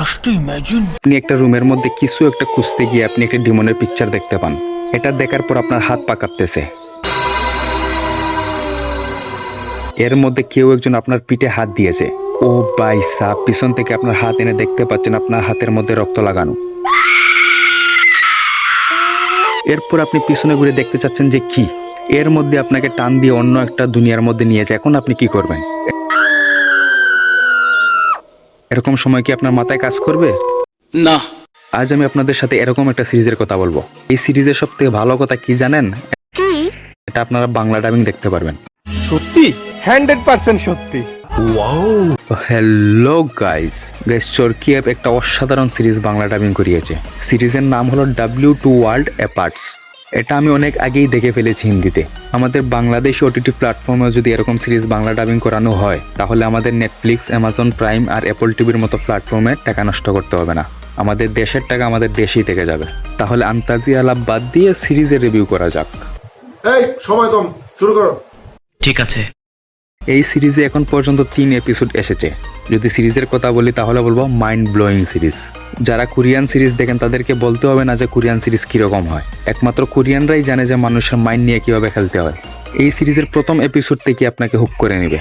Just imagine আপনি একটা রুমের মধ্যে কিছু একটা খুঁজতে গিয়ে আপনি একটা ডিমনের পিকচার দেখতে পান। এটা দেখার পর আপনার হাত পা কাঁপতেছে। এর মধ্যে কেউ একজন আপনার পিঠে হাত দিয়েছে। ও ভাই সাব, পিছন থেকে আপনার হাত এনে দেখতে পাচ্ছেন আপনার হাতের মধ্যে রক্ত লাগানো। এরপর আপনি পিছনে ঘুরে দেখতে চাচ্ছেন যে কি, এর মধ্যে আপনাকে টান দিয়ে অন্য একটা দুনিয়ার মধ্যে নিয়ে যায়। এখন আপনি কি করবেন? এরকম সময় কি আপনার মাথায় কাজ করবে? না। আজ আমি আপনাদের সাথে এরকম একটা সিরিজের কথা বলবো। এই সিরিজের সব থেকে ভালো কথা কি জানেন? এটা আপনারা বাংলা ডাবিং দেখতে পারবেন। সত্যি 100% সত্যি। হ্যালো গাইস, চরকি অ্যাপ একটা অসাধারণ সিরিজ বাংলা ডাবিং করিয়েছে। সিরিজের নাম হলো W2 ওয়ার্ল্ড অ্যাপার্টস। এটা আমি অনেক আগেই দেখে ফেলেছি হিন্দিতে। আমাদের বাংলাদেশ ওটিটি প্ল্যাটফর্মে যদি এরকম সিরিজ বাংলা ডাবিং করানো হয়, তাহলে আমাদের নেটফ্লিক্স, অ্যামাজন প্রাইম আর অ্যাপল টিভির মতো প্ল্যাটফর্মে টাকা নষ্ট করতে হবে না। আমাদের দেশের টাকা আমাদের দেশেই থেকে যাবে। তাহলে আন্তাজি আলাপ বাদ দিয়ে সিরিজের রিভিউ করা যাক। এই সময় কম, শুরু করো। ঠিক আছে। এই সিরিজে এখন পর্যন্ত 3 এপিসোড এসেছে। যদি সিরিজের কথা বলি তাহলে বলবো মাইন্ড ব্লোয়িং সিরিজ। যারা কোরিয়ান সিরিজ দেখেন তাদেরকে বলতে হবে না যে কোরিয়ান সিরিজ কীরকম হয়। একমাত্র কোরিয়ানরাই জানে যে মানুষের মাইন্ড নিয়ে কীভাবে খেলতে হয়। এই সিরিজের প্রথম এপিসোড থেকে আপনাকে হুক করে নেবে।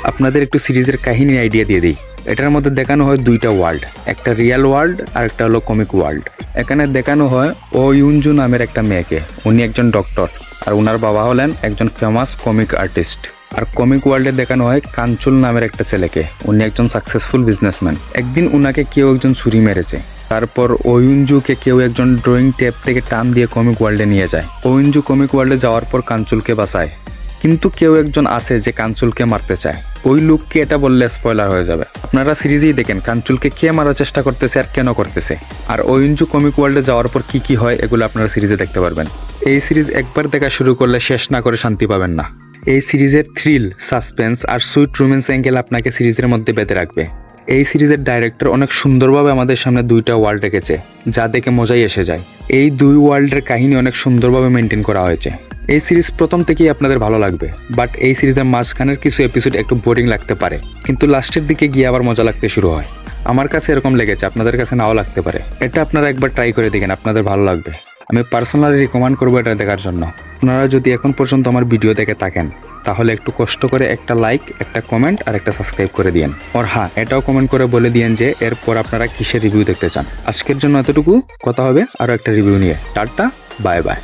আপনাদের একটু সিরিজের কাহিনী আইডিয়া দিয়ে দিই। এটার মধ্যে দেখানো হয় দুইটা ওয়ার্ল্ড, একটা রিয়েল ওয়ার্ল্ড আর একটা হলো কমিক ওয়ার্ল্ড। এখানে দেখানো হয় ও ইউনজু নামের একটা মেয়েকে। উনি একজন ডক্টর আর ওনার বাবা হলেন একজন ফেমাস কমিক আর্টিস্ট। আর কমিক ওয়ার্ল্ডে দেখানো হয় কাঞ্চুল নামের একটা ছেলেকে। উনি একজন সাকসেসফুল বিজনেসম্যান। একদিন উনাকে কেউ একজন ছুরি মেরেছে। তারপর ওয়ুনজুকে কেউ একজন ড্রয়িং টেপ থেকে টান দিয়ে কমিক ওয়ার্ল্ডে নিয়ে যায়। ওয়ুনজু কমিক ওয়ার্ল্ডে যাওয়ার পর কাঞ্চুলকে বাঁচায়। কিন্তু কেউ একজন আছে যে কাঞ্চুলকে মারতে চায়। ওই লোককে এটা বললে স্পয়লার হয়ে যাবে। আপনারা সিরিজেই দেখেন কাঞ্চুলকে কে মারার চেষ্টা করতেছে আর কেন করতেছে। আর ওয়ুনজু কমিক ওয়ার্ল্ডে যাওয়ার পর কি কি হয় এগুলো আপনারা সিরিজে দেখতে পারবেন। এই সিরিজ একবার দেখা শুরু করলে শেষ না করে শান্তি পাবেন না। এই সিরিজের থ্রিল, সাসপেন্স আর সুইট রোম্যান্স অ্যাঙ্গেল আপনাকে সিরিজের মধ্যে বেঁধে রাখবে। এই সিরিজের ডাইরেক্টর অনেক সুন্দরভাবে আমাদের সামনে দুইটা ওয়ার্ল্ড রেখেছে, যা দেখে মজাই এসে যায়। এই দুই ওয়ার্ল্ডের কাহিনী অনেক সুন্দরভাবে মেনটেন করা হয়েছে। এই সিরিজ প্রথম থেকেই আপনাদের ভালো লাগবে, বাট এই সিরিজের মাঝখানের কিছু এপিসোড একটু বোরিং লাগতে পারে, কিন্তু লাস্টের দিকে গিয়ে আবার মজা লাগতে শুরু হয়। আমার কাছে এরকম লেগেছে, আপনাদের কাছে নাও লাগতে পারে। এটা আপনারা একবার ট্রাই করে দেখেন, আপনাদের ভালো লাগবে। আমি পার্সোনালি রিকমেন্ড করবো এটা দেখার জন্য। আপনারা যদি এখন পর্যন্ত আমার ভিডিও দেখে থাকেন তাহলে একটু কষ্ট করে একটা লাইক, একটা কমেন্ট আর একটা সাবস্ক্রাইব করে দিয়েন। আর হ্যাঁ, এটাও কমেন্ট করে বলে দিয়েন যে এরপর আপনারা কিসের রিভিউ দেখতে চান। আজকের জন্য এতটুকু। কথা হবে আরও একটা রিভিউ নিয়ে। Tata, bye bye.